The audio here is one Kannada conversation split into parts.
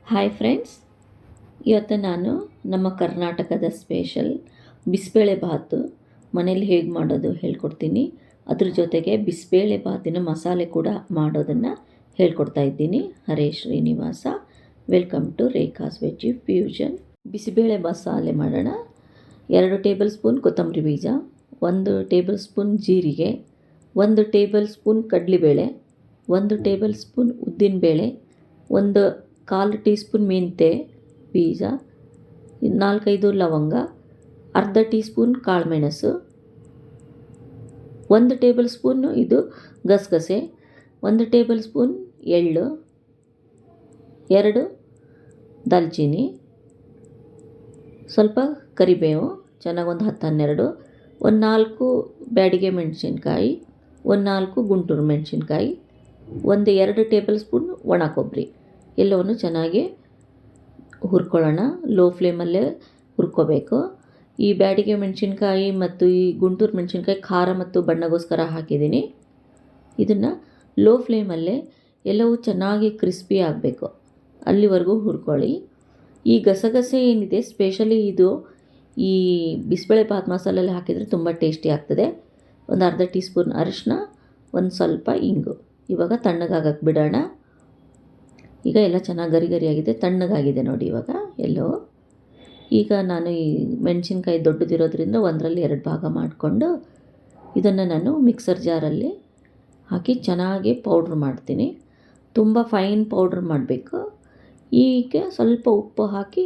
ಹಾಯ್ ಫ್ರೆಂಡ್ಸ್, ಇವತ್ತು ನಾನು ನಮ್ಮ ಕರ್ನಾಟಕದ ಸ್ಪೆಷಲ್ ಬಿಸಿಬೇಳೆ ಬಾತು ಮನೇಲಿ ಹೇಗೆ ಮಾಡೋದು ಹೇಳ್ಕೊಡ್ತೀನಿ. ಅದ್ರ ಜೊತೆಗೆ ಬಿಸಿಬೇಳೆ ಬಾತಿನ ಮಸಾಲೆ ಕೂಡ ಮಾಡೋದನ್ನು ಹೇಳ್ಕೊಡ್ತಾ ಇದ್ದೀನಿ. ಹರೇ Srinivasa. Welcome to Rekha's veggie fusion. Bisibele ಮಸಾಲೆ ಮಾಡೋಣ. 2 ಟೇಬಲ್ ಸ್ಪೂನ್ ಕೊತ್ತಂಬರಿ ಬೀಜ, 1 ಟೇಬಲ್ ಸ್ಪೂನ್ ಜೀರಿಗೆ, 1 ಟೇಬಲ್ ಸ್ಪೂನ್ ಕಡಲೆಬೇಳೆ, 1 ಟೇಬಲ್ ಸ್ಪೂನ್ ಉದ್ದಿನಬೇಳೆ, 1/4 ಟೀ ಸ್ಪೂನ್ ಮೆಂತ್ಯ ಬೀಜ, 4-5 ಲವಂಗ, ಅರ್ಧ ಟೀ ಸ್ಪೂನ್ ಕಾಳುಮೆಣಸು, 1 ಟೇಬಲ್ ಸ್ಪೂನು ಇದು ಗಸಗಸೆ, 1 ಟೇಬಲ್ ಸ್ಪೂನ್ ಎಳ್ಳು, 2 ದಾಲ್ಚಿನ್ನಿ, ಸ್ವಲ್ಪ ಕರಿಬೇವು, ಚೆನ್ನಾಗಿ ಒಂದು 10-12, 4 ಬ್ಯಾಡಿಗೆ ಮೆಣಸಿನ್ಕಾಯಿ, 4 ಗುಂಟೂರು ಮೆಣಸಿನ್ಕಾಯಿ, 2 ಟೇಬಲ್ ಸ್ಪೂನ್ ಒಣ ಕೊಬ್ಬರಿ ಎಲ್ಲವನ್ನು ಚೆನ್ನಾಗಿ ಹುರ್ಕೊಳ್ಳೋಣ. ಲೋ ಫ್ಲೇಮಲ್ಲೇ ಹುರ್ಕೋಬೇಕು. ಈ ಬ್ಯಾಡಿಗೆ ಮೆಣಸಿನ್ಕಾಯಿ ಮತ್ತು ಈ ಗುಂಟೂರು ಮೆಣಸಿನ್ಕಾಯಿ ಖಾರ ಮತ್ತು ಬಣ್ಣಗೋಸ್ಕರ ಹಾಕಿದ್ದೀನಿ. ಇದನ್ನು ಲೋ ಫ್ಲೇಮಲ್ಲೇ ಎಲ್ಲವೂ ಚೆನ್ನಾಗಿ ಕ್ರಿಸ್ಪಿ ಆಗಬೇಕು, ಅಲ್ಲಿವರೆಗೂ ಹುರ್ಕೊಳ್ಳಿ. ಈ ಗಸಗಸೆ ಏನಿದೆ ಸ್ಪೆಷಲಿ ಇದು ಈ ಬಿಸಿಬೇಳೆ ಬಾತ್ ಮಸಾಲೆಯಲ್ಲಿ ಹಾಕಿದರೆ ತುಂಬ ಟೇಸ್ಟಿ ಆಗ್ತದೆ. ಒಂದು ಅರ್ಧ ಟೀ ಸ್ಪೂನ್ ಅರಿಶಿನ, ಒಂದು ಸ್ವಲ್ಪ ಇಂಗು. ಇವಾಗ ತಣ್ಣಗಾಗಕ್ಕೆ ಬಿಡೋಣ. ಈಗ ಎಲ್ಲ ಚೆನ್ನಾಗಿ ಗರಿ ಗರಿಯಾಗಿದೆ, ತಣ್ಣಗಾಗಿದೆ ನೋಡಿ ಇವಾಗ ಎಲ್ಲೋ. ಈಗ ನಾನು ಈ ಮೆಣಸಿನ್ಕಾಯಿ ದೊಡ್ಡದಿರೋದ್ರಿಂದ 1ರಲ್ಲಿ 2 ಭಾಗ ಮಾಡಿಕೊಂಡು ಇದನ್ನು ನಾನು ಮಿಕ್ಸರ್ ಜಾರಲ್ಲಿ ಹಾಕಿ ಚೆನ್ನಾಗಿ ಪೌಡ್ರ್ ಮಾಡ್ತೀನಿ. ತುಂಬ ಫೈನ್ ಪೌಡ್ರ್ ಮಾಡಬೇಕು. ಈಗ ಸ್ವಲ್ಪ ಉಪ್ಪು ಹಾಕಿ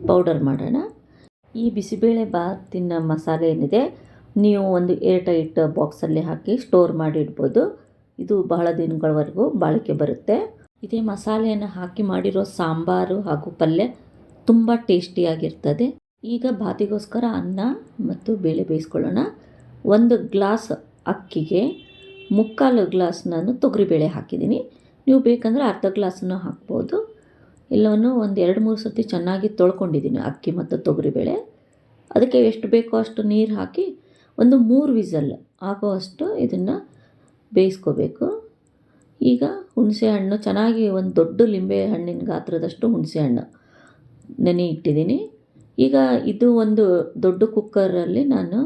ಪೌಡರ್ ಮಾಡೋಣ. ಈ ಬಿಸಿಬೇಳೆ ಬಾತಿನ ಮಸಾಲೆ ಏನಿದೆ ನೀವು ಒಂದು ಏರ್ಟೈಟ್ ಬಾಕ್ಸಲ್ಲಿ ಹಾಕಿ ಸ್ಟೋರ್ ಮಾಡಿ ಇಡ್ಬೋದು. ಇದು ಬಹಳ ದಿನಗಳವರೆಗೂ ಬಾಳಿಕೆ ಬರುತ್ತೆ. ಇದೇ ಮಸಾಲೆಯನ್ನು ಹಾಕಿ ಮಾಡಿರೋ ಸಾಂಬಾರು ಹಾಗೂ ಪಲ್ಯ ತುಂಬ ಟೇಸ್ಟಿಯಾಗಿರ್ತದೆ. ಈಗ ಬಾತಿಗೋಸ್ಕರ ಅನ್ನ ಮತ್ತು ಬೇಳೆ ಬೇಯಿಸ್ಕೊಳ್ಳೋಣ. 1 ಗ್ಲಾಸ್ ಅಕ್ಕಿಗೆ 3/4 ಗ್ಲಾಸ್ ನಾನು ತೊಗರಿಬೇಳೆ ಹಾಕಿದ್ದೀನಿ. ನೀವು ಬೇಕಂದರೆ ಅರ್ಧ ಗ್ಲಾಸನ್ನು ಹಾಕ್ಬೋದು. ಎಲ್ಲವನ್ನು ಒಂದು 2-3 ಸರ್ತಿ ಚೆನ್ನಾಗಿ ತೊಳ್ಕೊಂಡಿದ್ದೀನಿ ಅಕ್ಕಿ ಮತ್ತು ತೊಗರಿಬೇಳೆ. ಅದಕ್ಕೆ ಎಷ್ಟು ಬೇಕೋ ಅಷ್ಟು ನೀರು ಹಾಕಿ ಒಂದು 3 ವಿಸಲ್ ಆಗೋವಷ್ಟು ಇದನ್ನು ಬೇಯಿಸ್ಕೋಬೇಕು. ಈಗ ಹುಣಸೆ ಹಣ್ಣು ಚೆನ್ನಾಗಿ ಒಂದು ದೊಡ್ಡ ಲಿಂಬೆ ಹಣ್ಣಿನ ಗಾತ್ರದಷ್ಟು ಹುಣಸೆ ಹಣ್ಣು ನೆನೆ ಇಟ್ಟಿದ್ದೀನಿ. ಈಗ ಇದು ಒಂದು ದೊಡ್ಡ ಕುಕ್ಕರಲ್ಲಿ ನಾನು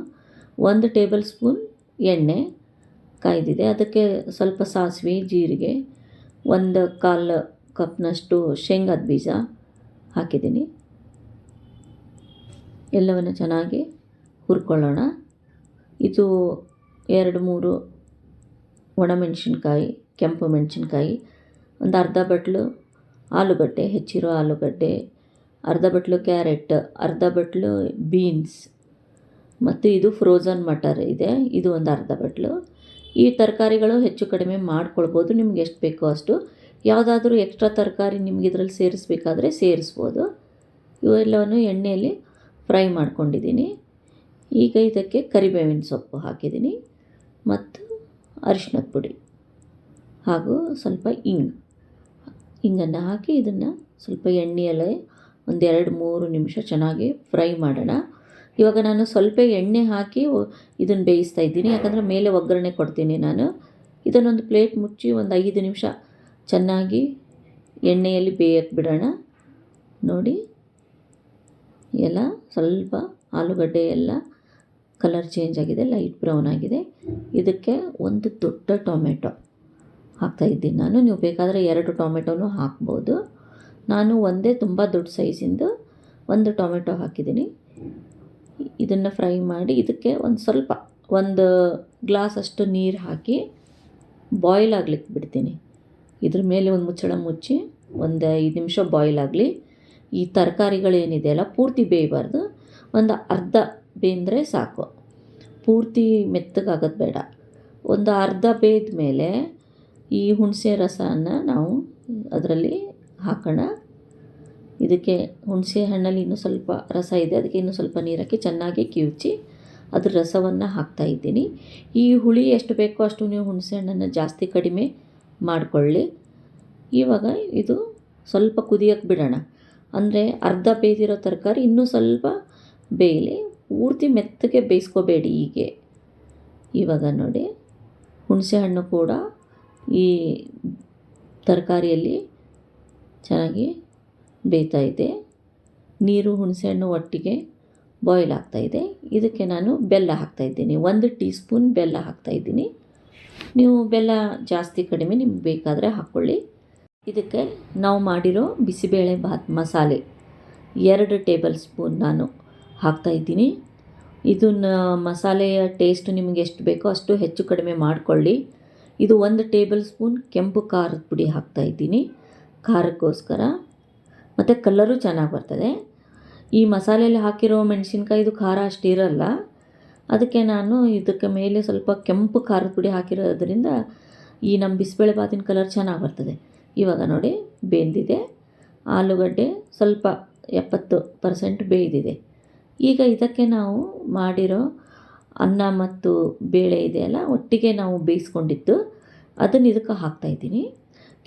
1 ಟೇಬಲ್ ಸ್ಪೂನ್ ಎಣ್ಣೆ ಕಾಯ್ದಿದೆ. ಅದಕ್ಕೆ ಸ್ವಲ್ಪ ಸಾಸಿವೆ, ಜೀರಿಗೆ, 1/4 ಕಪ್ನಷ್ಟು ಶೇಂಗಾದ ಬೀಜ ಹಾಕಿದ್ದೀನಿ. ಎಲ್ಲವನ್ನು ಚೆನ್ನಾಗಿ ಹುರ್ಕೊಳ್ಳೋಣ. ಇದು 2-3 ಒಣಮೆಣಸಿನ್ಕಾಯಿ, ಕೆಂಪು ಮೆಣಸಿನ್ಕಾಯಿ, ಒಂದು ಅರ್ಧ ಬಟ್ಲು ಆಲೂಗಡ್ಡೆ, ಹೆಚ್ಚಿರೋ ಆಲೂಗಡ್ಡೆ, ಅರ್ಧ ಬಟ್ಲು ಕ್ಯಾರೆಟ್, ಅರ್ಧ ಬಟ್ಲು ಬೀನ್ಸ್ ಮತ್ತು ಇದು ಫ್ರೋಝನ್ ಮಟರ್ ಇದೆ, ಇದು ಒಂದು ಅರ್ಧ ಬಟ್ಲು. ಈ ತರಕಾರಿಗಳು ಹೆಚ್ಚು ಕಡಿಮೆ ಮಾಡ್ಕೊಳ್ಬೋದು, ನಿಮ್ಗೆ ಎಷ್ಟು ಬೇಕೋ ಅಷ್ಟು. ಯಾವುದಾದ್ರೂ ಎಕ್ಸ್ಟ್ರಾ ತರಕಾರಿ ನಿಮ್ಗೆ ಇದರಲ್ಲಿ ಸೇರಿಸ್ಬೇಕಾದ್ರೆ ಸೇರಿಸ್ಬೋದು. ಇವೆಲ್ಲವನ್ನು ಎಣ್ಣೆಯಲ್ಲಿ ಫ್ರೈ ಮಾಡ್ಕೊಂಡಿದ್ದೀನಿ. ಈಗ ಇದಕ್ಕೆ ಕರಿಬೇವಿನ ಸೊಪ್ಪು ಹಾಕಿದ್ದೀನಿ ಮತ್ತು ಅರಿಶಿಣದ ಪುಡಿ ಹಾಗೂ ಸ್ವಲ್ಪ ಇಂಗನ್ನು ಹಾಕಿ ಇದನ್ನು ಸ್ವಲ್ಪ ಎಣ್ಣೆಯಲ್ಲಿ ಒಂದು 2-3 ನಿಮಿಷ ಚೆನ್ನಾಗಿ ಫ್ರೈ ಮಾಡೋಣ. ಇವಾಗ ನಾನು ಸ್ವಲ್ಪ ಎಣ್ಣೆ ಹಾಕಿ ಇದನ್ನು ಬೇಯಿಸ್ತಾ ಇದ್ದೀನಿ, ಯಾಕಂದರೆ ಮೇಲೆ ಒಗ್ಗರಣೆ ಕೊಡ್ತೀನಿ ನಾನು. ಇದನ್ನೊಂದು ಪ್ಲೇಟ್ ಮುಚ್ಚಿ ಒಂದು 5 ನಿಮಿಷ ಚೆನ್ನಾಗಿ ಎಣ್ಣೆಯಲ್ಲಿ ಬೇಯಕ್ಕೆ ಬಿಡೋಣ. ನೋಡಿ ಎಲ್ಲ ಸ್ವಲ್ಪ ಆಲೂಗಡ್ಡೆ ಎಲ್ಲ ಕಲರ್ ಚೇಂಜ್ ಆಗಿದೆ, ಲೈಟ್ ಬ್ರೌನ್ ಆಗಿದೆ. ಇದಕ್ಕೆ ಒಂದು ದೊಡ್ಡ ಟೊಮೆಟೊ ಹಾಕ್ತಾಯಿದ್ದೀನಿ ನಾನು. ನೀವು ಬೇಕಾದರೆ 2 ಟೊಮೆಟೊನೂ ಹಾಕ್ಬೋದು. ನಾನು ಒಂದೇ ತುಂಬ ದೊಡ್ಡ ಸೈಜಿಂದು 1 ಟೊಮೆಟೊ ಹಾಕಿದ್ದೀನಿ. ಇದನ್ನು ಫ್ರೈ ಮಾಡಿ ಇದಕ್ಕೆ ಒಂದು ಗ್ಲಾಸ್ ಅಷ್ಟು ನೀರು ಹಾಕಿ ಬಾಯ್ಲ್ ಆಗ್ಲಿಕ್ಕೆ ಬಿಡ್ತೀನಿ. ಇದ್ರ ಮೇಲೆ ಒಂದು ಮುಚ್ಚಳ ಮುಚ್ಚಿ ಒಂದು 5 ನಿಮಿಷ ಬಾಯ್ಲ್ ಆಗಲಿ. ಈ ತರಕಾರಿಗಳೇನಿದೆಯಲ್ಲ ಪೂರ್ತಿ ಬೇಯಬಾರ್ದು, ಒಂದು ಅರ್ಧ ಬೇಂದರೆ ಸಾಕು, ಪೂರ್ತಿ ಮೆತ್ತಗಾಗೋದು ಬೇಡ. ಒಂದು ಅರ್ಧ ಬೇಯ್ದ ಮೇಲೆ ಈ ಹುಣಸೆ ರಸನ ನಾವು ಅದರಲ್ಲಿ ಹಾಕೋಣ. ಇದಕ್ಕೆ ಹುಣಸೆ ಹಣ್ಣಲ್ಲಿ ಇನ್ನೂ ಸ್ವಲ್ಪ ರಸ ಇದೆ, ಅದಕ್ಕೆ ಇನ್ನೂ ಸ್ವಲ್ಪ ನೀರು ಹಾಕಿ ಚೆನ್ನಾಗಿ ಕಿವುಚಿ ಅದ್ರ ರಸವನ್ನು ಹಾಕ್ತಾಯಿದ್ದೀನಿ. ಈ ಹುಳಿ ಎಷ್ಟು ಬೇಕೋ ಅಷ್ಟು ನೀವು ಹುಣಸೆ ಹಣ್ಣನ್ನು ಜಾಸ್ತಿ ಕಡಿಮೆ ಮಾಡಿಕೊಳ್ಳಿ. ಇವಾಗ ಇದು ಸ್ವಲ್ಪ ಕುದಿಯೋಕ್ಕೆ ಬಿಡೋಣ. ಅಂದರೆ ಅರ್ಧ ಬೇಯ್ದಿರೋ ತರಕಾರಿ ಇನ್ನೂ ಸ್ವಲ್ಪ ಬೇಯಲಿ, ಪೂರ್ತಿ ಮೆತ್ತಗೆ ಬೇಯಿಸ್ಕೋಬೇಡಿ. ಹೀಗೆ ಇವಾಗ ನೋಡಿ ಹುಣಸೆ ಹಣ್ಣು ಕೂಡ ಈ ತರಕಾರಿಯಲ್ಲಿ ಚೆನ್ನಾಗಿ ಬೇಯ್ತಾ ಇದೆ. ನೀರು ಹುಣಸೆಹಣ್ಣು ಒಟ್ಟಿಗೆ ಬಾಯ್ಲ್ ಆಗ್ತಾಯಿದೆ. ಇದಕ್ಕೆ ನಾನು ಬೆಲ್ಲ ಹಾಕ್ತಾಯಿದ್ದೀನಿ. 1 ಟೀ ಸ್ಪೂನ್ ಬೆಲ್ಲ ಹಾಕ್ತಾಯಿದ್ದೀನಿ. ನೀವು ಬೆಲ್ಲ ಜಾಸ್ತಿ ಕಡಿಮೆ ನಿಮ್ಗೆ ಬೇಕಾದರೆ ಹಾಕ್ಕೊಳ್ಳಿ. ಇದಕ್ಕೆ ನಾವು ಮಾಡಿರೋ ಬಿಸಿಬೇಳೆ ಬಾತ್ ಮಸಾಲೆ 2 ಟೇಬಲ್ ಸ್ಪೂನ್ ನಾನು ಹಾಕ್ತಾಯಿದ್ದೀನಿ. ಇದನ್ನು ಮಸಾಲೆಯ ಟೇಸ್ಟ್ ನಿಮಗೆ ಎಷ್ಟು ಬೇಕೋ ಅಷ್ಟು ಹೆಚ್ಚು ಕಡಿಮೆ ಮಾಡಿಕೊಳ್ಳಿ. ಇದು 1 ಟೇಬಲ್ ಸ್ಪೂನ್ ಕೆಂಪು ಖಾರದ ಪುಡಿ ಹಾಕ್ತಾಯಿದ್ದೀನಿ ಖಾರಕ್ಕೋಸ್ಕರ, ಮತ್ತು ಕಲರು ಚೆನ್ನಾಗಿ ಬರ್ತದೆ. ಈ ಮಸಾಲೆಯಲ್ಲಿ ಹಾಕಿರೋ ಮೆಣಸಿನ್ಕಾಯಿದು ಖಾರ ಅಷ್ಟಿರಲ್ಲ, ಅದಕ್ಕೆ ನಾನು ಇದಕ್ಕೆ ಮೇಲೆ ಸ್ವಲ್ಪ ಕೆಂಪು ಖಾರದ ಪುಡಿ ಹಾಕಿರೋದ್ರಿಂದ ಈ ನಮ್ಮ ಬಿಸಿಬೇಳೆ ಬಾತಿನ ಕಲರ್ ಚೆನ್ನಾಗಿ ಬರ್ತದೆ. ಇವಾಗ ನೋಡಿ ಬೆಂದಿದೆ. ಆಲೂಗಡ್ಡೆ ಸ್ವಲ್ಪ 70% ಬೇಯ್ದಿದೆ. ಈಗ ಇದಕ್ಕೆ ನಾವು ಮಾಡಿರೋ ಅನ್ನ ಮತ್ತು ಬೇಳೆ ಇದೆಯಲ್ಲ ಒಟ್ಟಿಗೆ ನಾವು ಬೇಯಿಸ್ಕೊಂಡಿದ್ದು ಅದನ್ನು ಇದಕ್ಕೆ ಹಾಕ್ತಾಯಿದ್ದೀನಿ.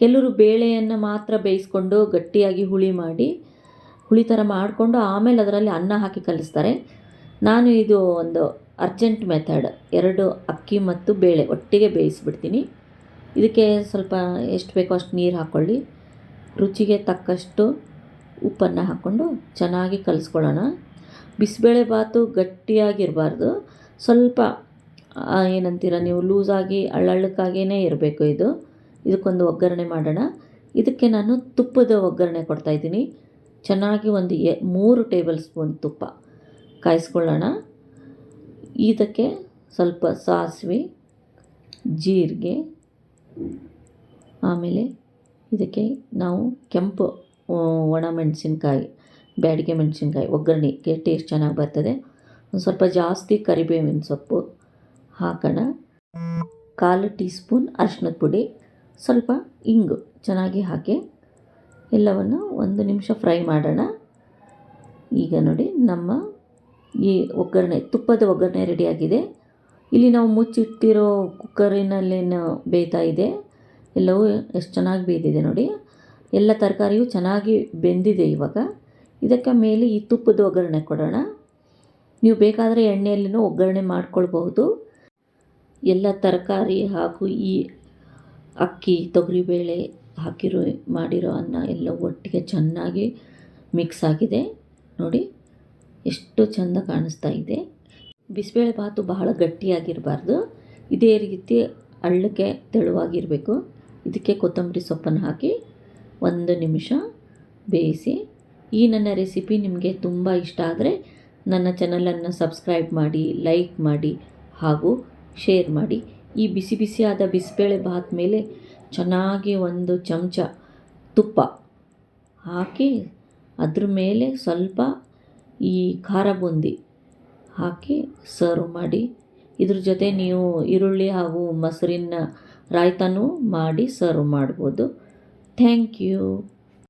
ಕೆಲವರು ಬೇಳೆಯನ್ನು ಮಾತ್ರ ಬೇಯಿಸ್ಕೊಂಡು ಗಟ್ಟಿಯಾಗಿ ಹುಳಿ ಥರ ಮಾಡಿಕೊಂಡು ಆಮೇಲೆ ಅದರಲ್ಲಿ ಅನ್ನ ಹಾಕಿ ಕಲಿಸ್ತಾರೆ. ನಾನು ಇದು ಒಂದು ಅರ್ಜೆಂಟ್ ಮೆಥಡ್, 2 ಅಕ್ಕಿ ಮತ್ತು ಬೇಳೆ ಒಟ್ಟಿಗೆ ಬೇಯಿಸಿಬಿಡ್ತೀನಿ. ಇದಕ್ಕೆ ಸ್ವಲ್ಪ ಎಷ್ಟು ಬೇಕೋ ಅಷ್ಟು ನೀರು ಹಾಕ್ಕೊಳ್ಳಿ. ರುಚಿಗೆ ತಕ್ಕಷ್ಟು ಉಪ್ಪನ್ನು ಹಾಕ್ಕೊಂಡು ಚೆನ್ನಾಗಿ ಕಲಿಸ್ಕೊಳ್ಳೋಣ. ಬಿಸಿಬೇಳೆ ಬಾತು ಗಟ್ಟಿಯಾಗಿರಬಾರ್ದು, ಸ್ವಲ್ಪ ಏನಂತೀರ ನೀವು ಲೂಸಾಗಿ ಅಳ್ಳಕ್ಕಾಗೇ ಇರಬೇಕು. ಇದಕ್ಕೊಂದು ಒಗ್ಗರಣೆ ಮಾಡೋಣ. ಇದಕ್ಕೆ ನಾನು ತುಪ್ಪದ ಒಗ್ಗರಣೆ ಕೊಡ್ತಾಯಿದ್ದೀನಿ. ಚೆನ್ನಾಗಿ ಒಂದು 3 ಟೇಬಲ್ ಸ್ಪೂನ್ ತುಪ್ಪ ಕಾಯಿಸ್ಕೊಳ್ಳೋಣ. ಇದಕ್ಕೆ ಸ್ವಲ್ಪ ಸಾಸಿವೆ, ಜೀರಿಗೆ, ಆಮೇಲೆ ಇದಕ್ಕೆ ನಾವು ಕೆಂಪು ಒಣಮೆಣಸಿನ್ಕಾಯಿ, ಬ್ಯಾಡಗೆ ಮೆಣಸಿನ್ಕಾಯಿ ಒಗ್ಗರಣೆಗೆ ಟೇಸ್ಟ್ ಚೆನ್ನಾಗಿ ಬರ್ತದೆ. ಒಂದು ಸ್ವಲ್ಪ ಜಾಸ್ತಿ ಕರಿಬೇವಿನ ಸೊಪ್ಪು ಹಾಕೋಣ. 1/4 ಟೀ ಸ್ಪೂನ್ ಅರಿಶಿಣದ ಪುಡಿ, ಸ್ವಲ್ಪ ಇಂಗು ಚೆನ್ನಾಗಿ ಹಾಕಿ ಎಲ್ಲವನ್ನು 1 ನಿಮಿಷ ಫ್ರೈ ಮಾಡೋಣ. ಈಗ ನೋಡಿ ನಮ್ಮ ಈ ಒಗ್ಗರಣೆ, ತುಪ್ಪದ ಒಗ್ಗರಣೆ ರೆಡಿಯಾಗಿದೆ. ಇಲ್ಲಿ ನಾವು ಮುಚ್ಚಿಟ್ಟಿರೋ ಕುಕ್ಕರಿನಲ್ಲೇನು ಬೇಯ್ತಾ ಇದೆ, ಎಲ್ಲವೂ ಎಷ್ಟು ಚೆನ್ನಾಗಿ ಬೇಯ್ದಿದೆ ನೋಡಿ. ಎಲ್ಲ ತರಕಾರಿಯೂ ಚೆನ್ನಾಗಿ ಬೆಂದಿದೆ. ಇವಾಗ ಇದಕ್ಕೆ ಮೇಲೆ ಈ ತುಪ್ಪದ ಒಗ್ಗರಣೆ ಕೊಡೋಣ. ನೀವು ಬೇಕಾದರೆ ಎಣ್ಣೆಯಲ್ಲಿನೂ ಒಗ್ಗರಣೆ ಮಾಡ್ಕೊಳ್ಬಹುದು. ಎಲ್ಲ ತರಕಾರಿ ಹಾಗೂ ಈ ಅಕ್ಕಿ ತೊಗರಿಬೇಳೆ ಮಾಡಿರೋ ಅನ್ನ ಎಲ್ಲ ಒಟ್ಟಿಗೆ ಚೆನ್ನಾಗಿ ಮಿಕ್ಸ್ ಆಗಿದೆ ನೋಡಿ, ಎಷ್ಟು ಚೆಂದ ಕಾಣಿಸ್ತಾ ಇದೆ. ಬಿಸಿಬೇಳೆ ಬಾತು ಬಹಳ ಗಟ್ಟಿಯಾಗಿರಬಾರ್ದು, ಇದೇ ರೀತಿ ಅಳ್ಳಕ್ಕೆ ತೆಳುವಾಗಿರಬೇಕು. ಇದಕ್ಕೆ ಕೊತ್ತಂಬರಿ ಸೊಪ್ಪನ್ನು ಹಾಕಿ 1 ನಿಮಿಷ ಬೇಯಿಸಿ. ಈ ನನ್ನ ರೆಸಿಪಿ ನಿಮಗೆ ತುಂಬ ಇಷ್ಟ ಆದರೆ ನನ್ನ ಚಾನಲನ್ನು ಸಬ್ಸ್ಕ್ರೈಬ್ ಮಾಡಿ, ಲೈಕ್ ಮಾಡಿ ಹಾಗೂ ಶೇರ್ ಮಾಡಿ. ಈ ಬಿಸಿ ಬಿಸಿಯಾದ ಬಿಸಿಬೇಳೆ ಬಾತ್ ಮೇಲೆ ಚೆನ್ನಾಗಿ 1 ಚಮಚ ತುಪ್ಪ ಹಾಕಿ ಅದ್ರ ಮೇಲೆ ಸ್ವಲ್ಪ ಈ ಖಾರ ಬೂಂದಿ ಹಾಕಿ ಸರ್ವ್ ಮಾಡಿ. ಇದ್ರ ಜೊತೆ ನೀವು ಈರುಳ್ಳಿ ಹಾಗೂ ಮೊಸರಿನ ರಾಯ್ತಾನೂ ಮಾಡಿ ಸರ್ವ್ ಮಾಡ್ಬೋದು. Thank you.